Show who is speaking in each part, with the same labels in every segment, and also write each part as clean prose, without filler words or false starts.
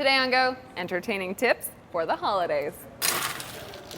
Speaker 1: Today on Go, entertaining tips for the holidays.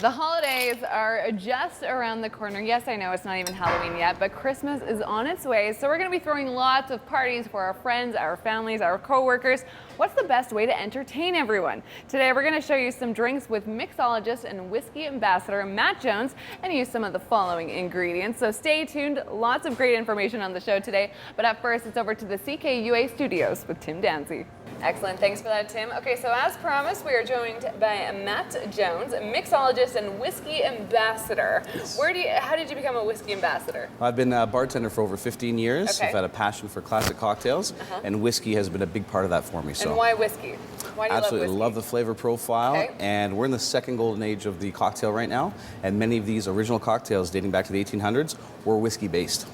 Speaker 1: The holidays are just around the corner. Yes, I know it's not even Halloween yet, but Christmas is on its way. So we're going to be throwing lots of parties for our friends, our families, our co-workers. What's the best way to entertain everyone? Today we're going to show you some drinks with mixologist and whiskey ambassador Matt Jones and use some of the following ingredients. So stay tuned. Lots of great information on the show today. But at first, it's over to the CKUA studios with Tim Danzy. Excellent. Thanks for that, Tim. Okay, so as promised, we are joined by Matt Jones, mixologist and whiskey ambassador.
Speaker 2: Yes.
Speaker 1: How did you become a whiskey ambassador?
Speaker 2: I've been a bartender for over 15 years.
Speaker 1: Okay.
Speaker 2: I've had a passion for classic cocktails, and whiskey has been a big part of that for me. So
Speaker 1: And why whiskey? Why do you
Speaker 2: absolutely
Speaker 1: love whiskey?
Speaker 2: love the flavor profile,
Speaker 1: Okay.
Speaker 2: and we're in the second golden age of the cocktail right now, and many of these original cocktails dating back to the 1800s were whiskey based.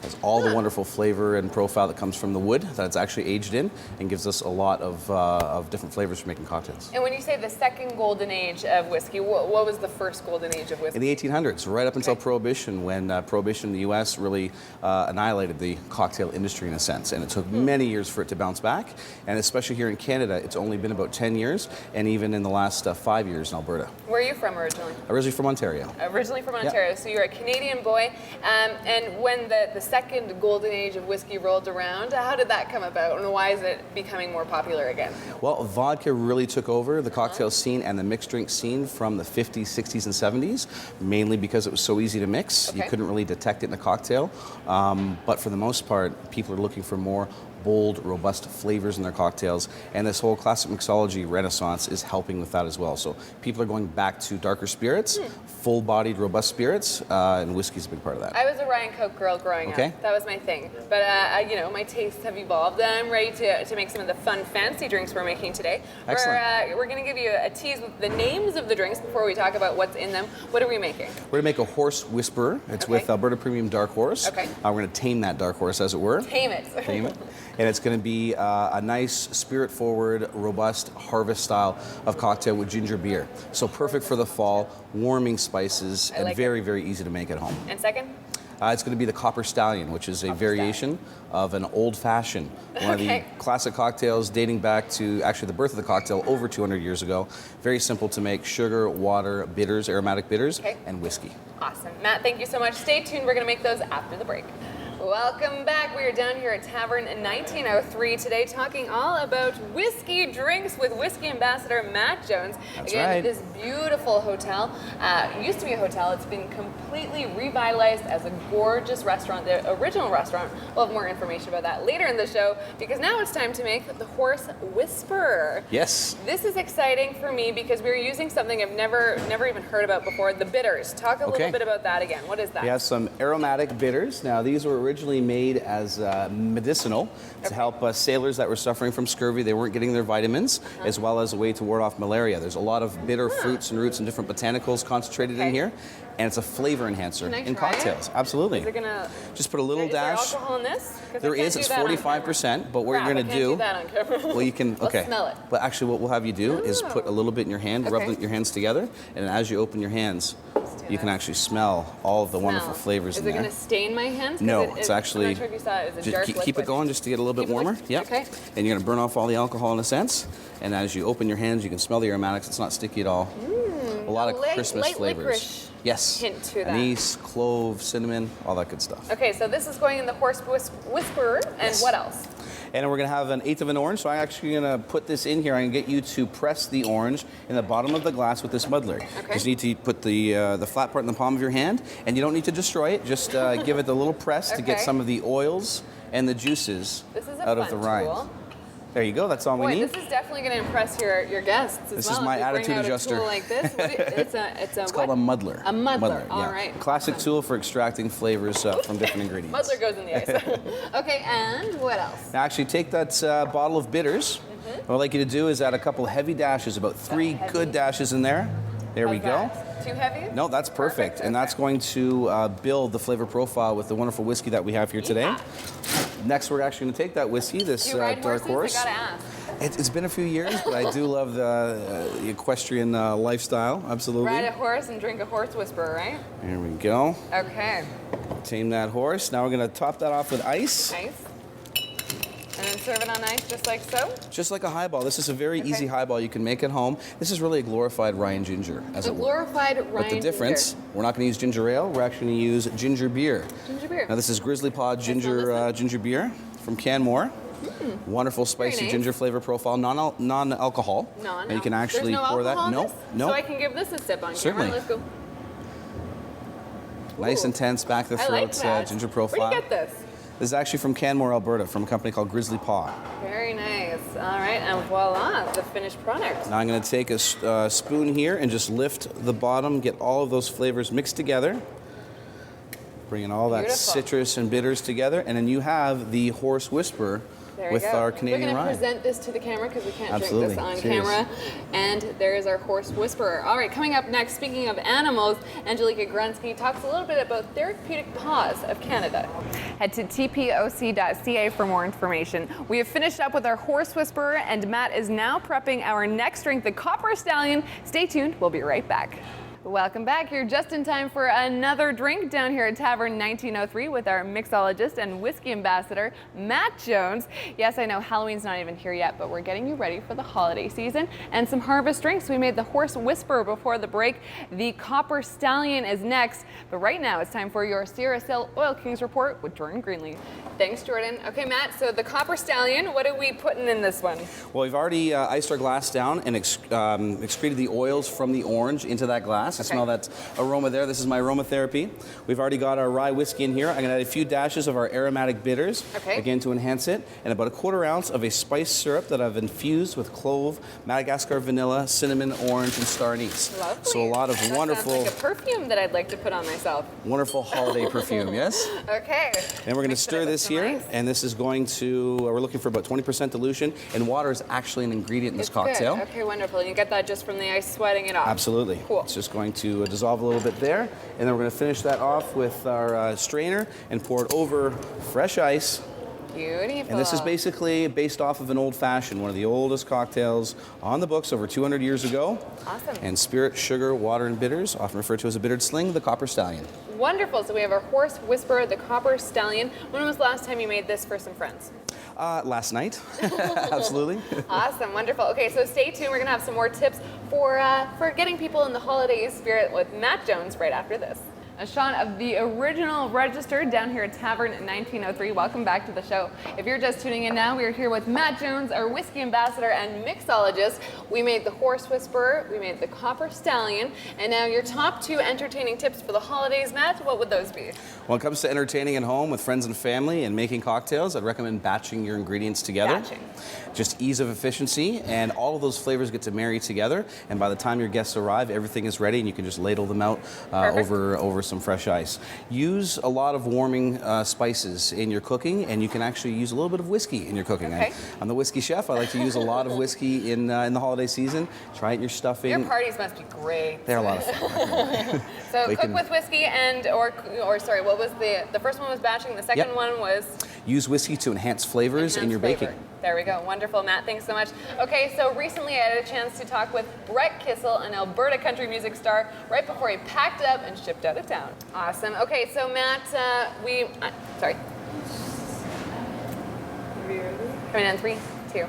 Speaker 2: Has all the wonderful flavor and profile that comes from the wood that it's actually aged in, and gives us a lot of different flavors for making cocktails.
Speaker 1: And when you say the second golden age of whiskey, what was the first golden age of whiskey?
Speaker 2: In the 1800s, right up until Prohibition, when Prohibition in the U.S. really annihilated the cocktail industry in a sense, and it took many years for it to bounce back, and especially here in Canada, it's only been about 10 years, and even in the last 5 years in Alberta.
Speaker 1: Where are you from originally?
Speaker 2: Originally from Ontario.
Speaker 1: Originally from Ontario, so you're a Canadian boy. And when the second golden age of whiskey rolled around, how did that come about, and why is it becoming more popular again?
Speaker 2: Well, vodka really took over the cocktail scene and the mixed drink scene from the 50s, 60s, and 70s, mainly because it was so easy to mix. You couldn't really detect it in a cocktail. But for the most part, people are looking for more bold, robust flavors in their cocktails, and this whole classic mixology renaissance is helping with that as well. So people are going back to darker spirits, full-bodied, robust spirits, and whiskey's a big part of that.
Speaker 1: I was a Ryan Coke girl growing up. That was my thing. But my tastes have evolved, and I'm ready to make some of the fun, fancy drinks we're making today.
Speaker 2: Excellent.
Speaker 1: We're going to give you a tease with the names of the drinks before we talk about what's in them. What are we making?
Speaker 2: We're going to make a horse whisperer. It's with Alberta Premium Dark Horse.
Speaker 1: Okay.
Speaker 2: We're going to tame that dark horse, as it were.
Speaker 1: Tame it.
Speaker 2: Tame it. And it's going to be a nice, spirit-forward, robust harvest style of cocktail with ginger beer. So perfect for the fall, warming spices, and very, very easy to make at home.
Speaker 1: And second?
Speaker 2: It's going to be the Copper Stallion, which is a variation of an old-fashioned, one of the classic cocktails dating back to actually the birth of the cocktail over 200 years ago. Very simple to make: sugar, water, bitters, aromatic bitters, and whiskey.
Speaker 1: Awesome. Matt, thank you so much. Stay tuned. We're going to make those after the break. Welcome back. We are down here at Tavern 1903 today talking all about whiskey drinks with whiskey ambassador Matt Jones.
Speaker 2: That's
Speaker 1: Again,
Speaker 2: right.
Speaker 1: This beautiful hotel. It used to be a hotel. It's been completely revitalized as a gorgeous restaurant, the original restaurant. We'll have more information about that later in the show, because now it's time to make the Horse Whisperer.
Speaker 2: Yes.
Speaker 1: This is exciting for me because we're using something I've never even heard about before, the bitters. Talk a little bit about that again. What is that?
Speaker 2: We have some aromatic bitters. Now, these were originally made as medicinal to help sailors that were suffering from scurvy. They weren't getting their vitamins, as well as a way to ward off malaria. There's a lot of bitter fruits and roots and different botanicals concentrated in here, and it's a flavor enhancer in cocktails. Absolutely.
Speaker 1: Is it gonna
Speaker 2: Just put a little dash.
Speaker 1: Is there alcohol in this?
Speaker 2: There is. It's 45%, but what you're going to do...
Speaker 1: do that on camera.
Speaker 2: Well, you can... Okay.
Speaker 1: Let's smell it.
Speaker 2: But actually, what we'll have you do is put a little bit in your hand, rub your hands together, and as you open your hands, you can actually smell all of the wonderful flavors in there.
Speaker 1: Is it going to stain my hands?
Speaker 2: No, it's actually...
Speaker 1: I'm not sure if you saw it. It was a dark
Speaker 2: keep it going just to get a little bit warmer. Yep.
Speaker 1: Okay.
Speaker 2: And you're going to burn off all the alcohol in a sense. And as you open your hands, you can smell the aromatics. It's not sticky at all. A lot of Christmas flavors.
Speaker 1: Licorice hint to that.
Speaker 2: Anise, clove, cinnamon, all that good stuff.
Speaker 1: Okay, so this is going in the Horse Whisperer, and what else?
Speaker 2: And we're going to have 1/8 of an orange, so I'm actually going to put this in here. I'm going to get you to press the orange in the bottom of the glass with this muddler. You just need to put the flat part in the palm of your hand, and you don't need to destroy it. Just give it the little press to get some of the oils and the juices out of the rind. There you go. That's all we need.
Speaker 1: This is definitely going to impress your guests as well.
Speaker 2: This is my attitude adjuster.
Speaker 1: A tool like this. It's
Speaker 2: called a muddler.
Speaker 1: A muddler. All right.
Speaker 2: Classic tool for extracting flavors from different ingredients.
Speaker 1: Muddler goes in the ice. Okay, and what else?
Speaker 2: Now, actually, take that bottle of bitters. What I'd like you to do is add a couple heavy dashes, about 3 good dashes in there. There we go.
Speaker 1: Too heavy?
Speaker 2: No, that's perfect. And that's going to build the flavor profile with the wonderful whiskey that we have here today. Next, we're actually going to take that whiskey, this dark horse.
Speaker 1: I gotta ask.
Speaker 2: It's been a few years, but I do love the equestrian lifestyle. Absolutely.
Speaker 1: Ride a horse and drink a horse whisperer, right?
Speaker 2: There we go.
Speaker 1: Okay.
Speaker 2: Tame that horse. Now we're going to top that off with ice.
Speaker 1: Ice. And then serve it on ice just like so.
Speaker 2: Just like a highball. This is a very easy highball you can make at home. This is really a glorified Ryan ginger, as it were.
Speaker 1: Glorified Ryan
Speaker 2: But the difference,
Speaker 1: ginger.
Speaker 2: we're not going to use ginger ale. We're actually going to use ginger beer.
Speaker 1: Ginger beer.
Speaker 2: Now this is Grizzly Paw ginger ginger beer from Canmore. Wonderful spicy
Speaker 1: nice.
Speaker 2: ginger flavor profile, non-alcohol.
Speaker 1: No.
Speaker 2: And you can actually
Speaker 1: There's no
Speaker 2: pour that.
Speaker 1: alcohol in
Speaker 2: No,
Speaker 1: this?
Speaker 2: no.
Speaker 1: So I can give this a sip on
Speaker 2: Certainly.
Speaker 1: camera. Let's go.
Speaker 2: Nice
Speaker 1: Ooh.
Speaker 2: intense back the
Speaker 1: I like
Speaker 2: throat
Speaker 1: that.
Speaker 2: ginger profile.
Speaker 1: Where'd you get this?
Speaker 2: This is actually from Canmore, Alberta, from a company called Grizzly Paw.
Speaker 1: Very nice. All right, and voila, the finished product.
Speaker 2: Now I'm going to take a spoon here and just lift the bottom, get all of those flavors mixed together. Bringing all that
Speaker 1: Beautiful.
Speaker 2: citrus and bitters together, and then you have the Horse Whisperer
Speaker 1: There we
Speaker 2: with
Speaker 1: go.
Speaker 2: our Canadian
Speaker 1: We're going
Speaker 2: rye.
Speaker 1: to present this to the camera because we can't
Speaker 2: Absolutely.
Speaker 1: drink this on
Speaker 2: Cheers.
Speaker 1: camera. And there is our Horse Whisperer. All right, coming up next, speaking of animals, Angelika Grunsky talks a little bit about Therapeutic Paws of Canada. Head to tpoc.ca for more information. We have finished up with our Horse Whisperer, and Matt is now prepping our next drink, the Copper Stallion. Stay tuned, we'll be right back. Welcome back. You're just in time for another drink down here at Tavern 1903 with our mixologist and whiskey ambassador, Matt Jones. Yes, I know Halloween's not even here yet, but we're getting you ready for the holiday season and some harvest drinks. We made the Horse Whisperer before the break. The Copper Stallion is next, but right now it's time for your Sierra Sil Oil Kings report with Jordan Greenlee. Thanks, Jordan. Okay, Matt, so the Copper Stallion, what are we putting in this one?
Speaker 2: Well, we've already iced our glass down and excreted the oils from the orange into that glass. I smell that aroma there. This is my aromatherapy. We've already got our rye whiskey in here. I'm going to add a few dashes of our aromatic bitters, again to enhance it, and about a 1/4 ounce of a spice syrup that I've infused with clove, Madagascar vanilla, cinnamon, orange, and star anise.
Speaker 1: Lovely.
Speaker 2: So a lot of
Speaker 1: that
Speaker 2: wonderful,
Speaker 1: sounds like a perfume that I'd like to put on myself.
Speaker 2: wonderful holiday perfume. Yes.
Speaker 1: Okay.
Speaker 2: And we're going to stir this here,
Speaker 1: ice.
Speaker 2: and this is going to. We're looking for about 20% dilution, and water is actually an ingredient in this
Speaker 1: It's
Speaker 2: cocktail.
Speaker 1: good. Okay, wonderful. And you get that just from the ice sweating it off.
Speaker 2: Absolutely.
Speaker 1: Cool.
Speaker 2: It's just going to dissolve a little bit there, and then we're going to finish that off with our strainer and pour it over fresh ice.
Speaker 1: Beautiful.
Speaker 2: And this is basically based off of an old fashioned, one of the oldest cocktails on the books over 200 years ago.
Speaker 1: Awesome.
Speaker 2: And spirit, sugar, water, and bitters, often referred to as a bittered sling, the Copper Stallion.
Speaker 1: Wonderful. So we have our Horse Whisperer, the Copper Stallion. When was the last time you made this for some friends?
Speaker 2: Last night. Absolutely.
Speaker 1: Awesome. Wonderful. Okay, so stay tuned. We're going to have some more tips for getting people in the holiday spirit with Matt Jones right after this. Sean of the original Register down here at Tavern 1903. Welcome back to the show. If you're just tuning in now, we are here with Matt Jones, our whiskey ambassador and mixologist. We made the Horse Whisperer, we made the Copper Stallion, and now your top 2 entertaining tips for the holidays, Matt, what would those be?
Speaker 2: When it comes to entertaining at home with friends and family and making cocktails, I'd recommend batching your ingredients together.
Speaker 1: Batching.
Speaker 2: Just ease of efficiency, and all of those flavors get to marry together, and by the time your guests arrive, everything is ready and you can just ladle them out over some fresh ice. Use a lot of warming spices in your cooking, and you can actually use a little bit of whiskey in your cooking.
Speaker 1: Okay.
Speaker 2: I'm the whiskey chef. I like to use a lot of whiskey in the holiday season. Try it in your stuffing.
Speaker 1: Your parties must be great.
Speaker 2: They're a lot of fun.
Speaker 1: So
Speaker 2: We
Speaker 1: cook
Speaker 2: can-
Speaker 1: with whiskey and, or sorry, what was the first one was batching, the second one was?
Speaker 2: Use whiskey to enhance flavors in your
Speaker 1: enhanced
Speaker 2: baking.
Speaker 1: flavor. There we go. Wonderful, Matt. Thanks so much. Okay, so recently I had a chance to talk with Brett Kissel, an Alberta country music star, right before he packed up and shipped out of town. Awesome. Okay, so Matt, sorry. Coming in 3, 2.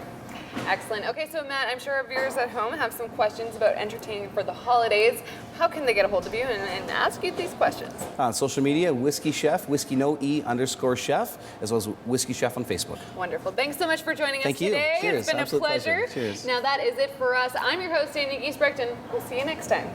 Speaker 1: Excellent. Okay, so Matt, I'm sure our viewers at home have some questions about entertaining for the holidays. How can they get a hold of you and ask you these questions?
Speaker 2: On social media, Whiskey Chef, Whiskey No E_Chef, as well as Whiskey Chef on Facebook.
Speaker 1: Wonderful. Thanks so much for joining
Speaker 2: Thank
Speaker 1: us
Speaker 2: you.
Speaker 1: today.
Speaker 2: Cheers.
Speaker 1: It's been
Speaker 2: Absolute
Speaker 1: a pleasure.
Speaker 2: pleasure. Cheers.
Speaker 1: Now that is it for us. I'm your host, Sandy Giesbrecht, and we'll see you next time.